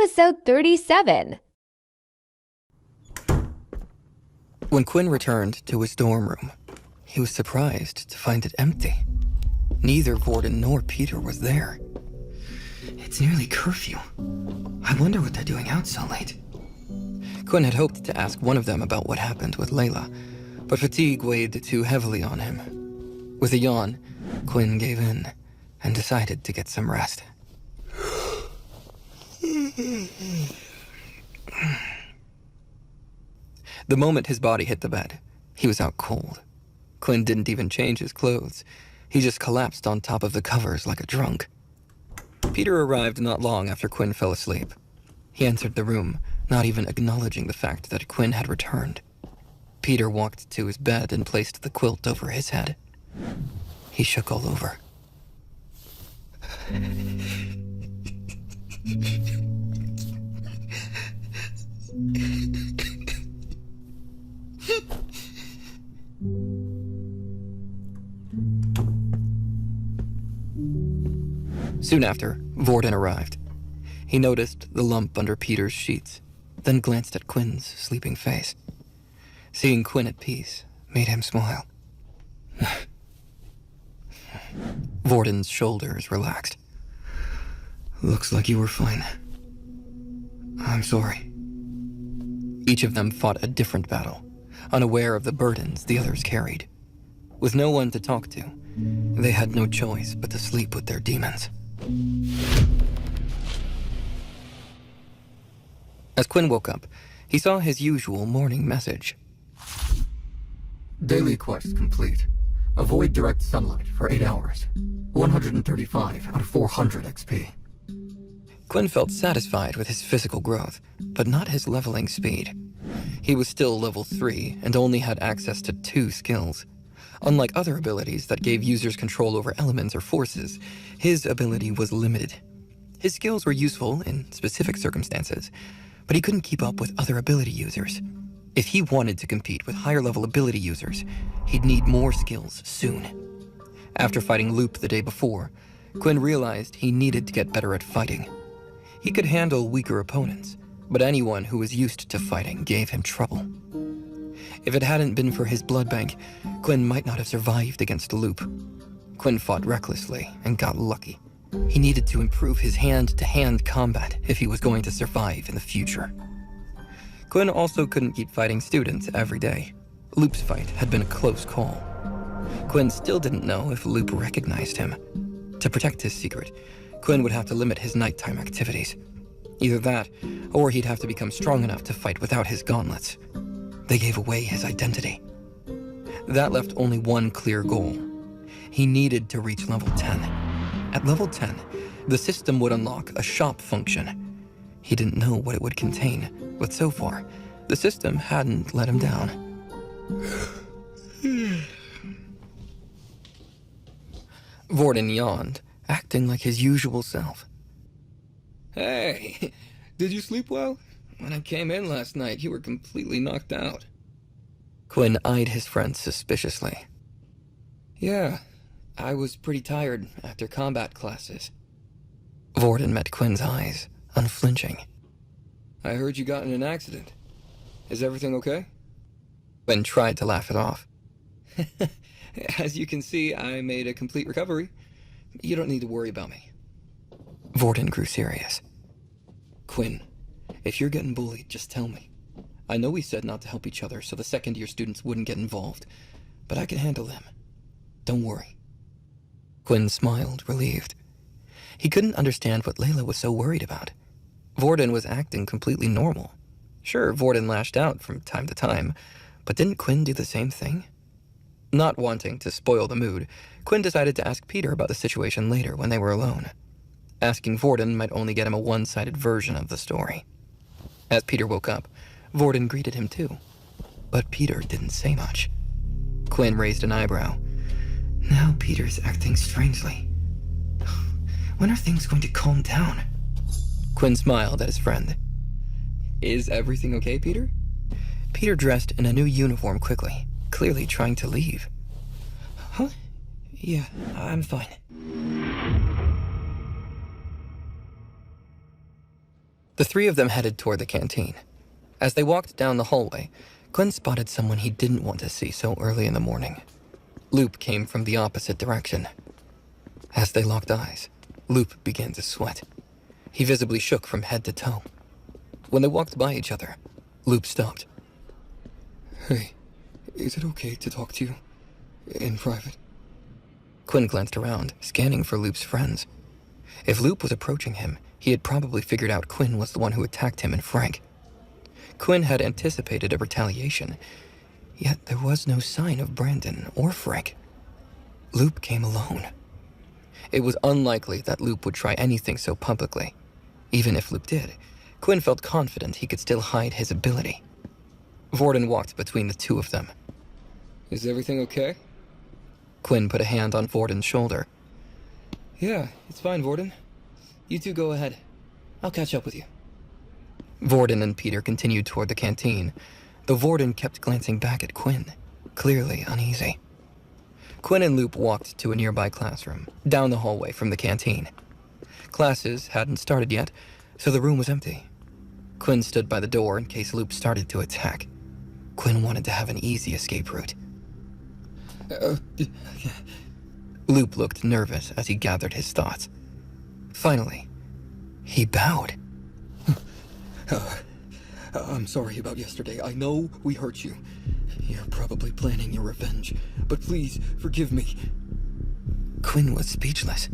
Episode 37. When Quinn returned to his dorm room, he was surprised to find it empty. Neither Vorden nor Peter was there. It's nearly curfew. I wonder what they're doing out so late. Quinn had hoped to ask one of them about what happened with Layla, but fatigue weighed too heavily on him. With a yawn, Quinn gave in and decided to get some rest. The moment his body hit the bed, he was out cold. Quinn didn't even change his clothes. He just collapsed on top of the covers like a drunk. Peter arrived not long after Quinn fell asleep. He entered the room, not even acknowledging the fact that Quinn had returned. Peter walked to his bed and placed the quilt over his head. He shook all over. Soon after, Vorden arrived. He noticed the lump under Peter's sheets, then glanced at Quinn's sleeping face. Seeing Quinn at peace made him smile. Vorden's shoulders relaxed. Looks like you were fine. I'm sorry. Each of them fought a different battle, unaware of the burdens the others carried. With no one to talk to, they had no choice but to sleep with their demons. As Quinn woke up, he saw his usual morning message. Daily quest complete. Avoid direct sunlight for 8 hours. 135 out of 400 XP. Quinn felt satisfied with his physical growth, but not his leveling speed. He was still level 3 and only had access to 2 skills. Unlike other abilities that gave users control over elements or forces, his ability was limited. His skills were useful in specific circumstances, but he couldn't keep up with other ability users. If he wanted to compete with higher-level ability users, he'd need more skills soon. After fighting Loop the day before, Quinn realized he needed to get better at fighting. He could handle weaker opponents, but anyone who was used to fighting gave him trouble. If it hadn't been for his blood bank, Quinn might not have survived against Loop. Quinn fought recklessly and got lucky. He needed to improve his hand-to-hand combat if he was going to survive in the future. Quinn also couldn't keep fighting students every day. Loop's fight had been a close call. Quinn still didn't know if Loop recognized him. To protect his secret, Quinn would have to limit his nighttime activities. Either that, or he'd have to become strong enough to fight without his gauntlets. They gave away his identity. That left only one clear goal. He needed to reach level 10. At level 10, the system would unlock a shop function. He didn't know what it would contain, but so far, the system hadn't let him down. Vorden yawned, acting like his usual self. Hey, did you sleep well? When I came in last night, you were completely knocked out. Quinn eyed his friend suspiciously. Yeah, I was pretty tired after combat classes. Vorden met Quinn's eyes, unflinching. I heard you got in an accident. Is everything okay? Quinn tried to laugh it off. As you can see, I made a complete recovery. You don't need to worry about me. Vorden grew serious. Quinn, if you're getting bullied, just tell me. I know we said not to help each other so the second-year students wouldn't get involved, but I can handle them. Don't worry. Quinn smiled, relieved. He couldn't understand what Layla was so worried about. Vorden was acting completely normal. Sure, Vorden lashed out from time to time, but didn't Quinn do the same thing? Not wanting to spoil the mood, Quinn decided to ask Peter about the situation later when they were alone. Asking Vorden might only get him a one-sided version of the story. As Peter woke up, Vorden greeted him too, but Peter didn't say much. Quinn raised an eyebrow. Now Peter's acting strangely. When are things going to calm down? Quinn smiled at his friend. Is everything okay, Peter? Peter dressed in a new uniform quickly, clearly trying to leave. Huh? Yeah, I'm fine. The three of them headed toward the canteen. As they walked down the hallway, Quinn spotted someone he didn't want to see so early in the morning. Loop came from the opposite direction. As they locked eyes, Loop began to sweat. He visibly shook from head to toe. When they walked by each other, Loop stopped. Hey, is it okay to talk to you? In private? Quinn glanced around, scanning for Loop's friends. If Loop was approaching him, he had probably figured out Quinn was the one who attacked him and Frank. Quinn had anticipated a retaliation, yet there was no sign of Brandon or Frank. Loop came alone. It was unlikely that Loop would try anything so publicly. Even if Loop did, Quinn felt confident he could still hide his ability. Vorden walked between the two of them. Is everything okay? Quinn put a hand on Vorden's shoulder. Yeah, it's fine, Vorden. You two go ahead. I'll catch up with you. Vorden and Peter continued toward the canteen, though Vorden kept glancing back at Quinn, clearly uneasy. Quinn and Loop walked to a nearby classroom, down the hallway from the canteen. Classes hadn't started yet, so the room was empty. Quinn stood by the door in case Loop started to attack. Quinn wanted to have an easy escape route. Loop looked nervous as he gathered his thoughts. Finally, he bowed. I'm sorry about yesterday. I know we hurt you. You're probably planning your revenge, but please forgive me. Quinn was speechless.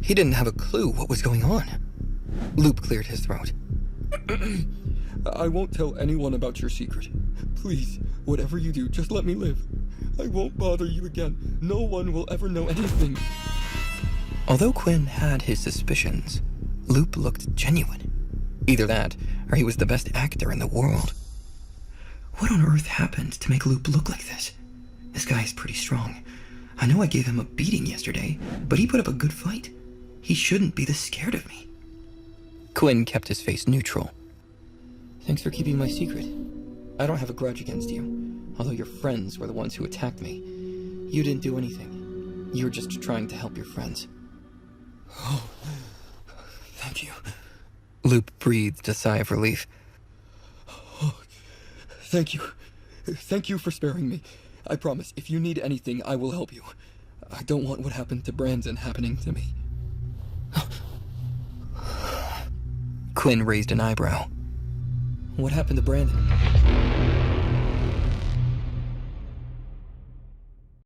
He didn't have a clue what was going on. Loop cleared his throat. I won't tell anyone about your secret. Please, whatever you do, just let me live. I won't bother you again. No one will ever know anything. Although Quinn had his suspicions, Loop looked genuine. Either that, or he was the best actor in the world. What on earth happened to make Loop look like this? This guy is pretty strong. I know I gave him a beating yesterday, but he put up a good fight. He shouldn't be this scared of me. Quinn kept his face neutral. Thanks for keeping my secret. I don't have a grudge against you, although your friends were the ones who attacked me. You didn't do anything. You were just trying to help your friends. Oh, thank you. Loop breathed a sigh of relief. Oh, thank you. Thank you for sparing me. I promise, if you need anything, I will help you. I don't want what happened to Brandon happening to me. Quinn raised an eyebrow. What happened to Brandon?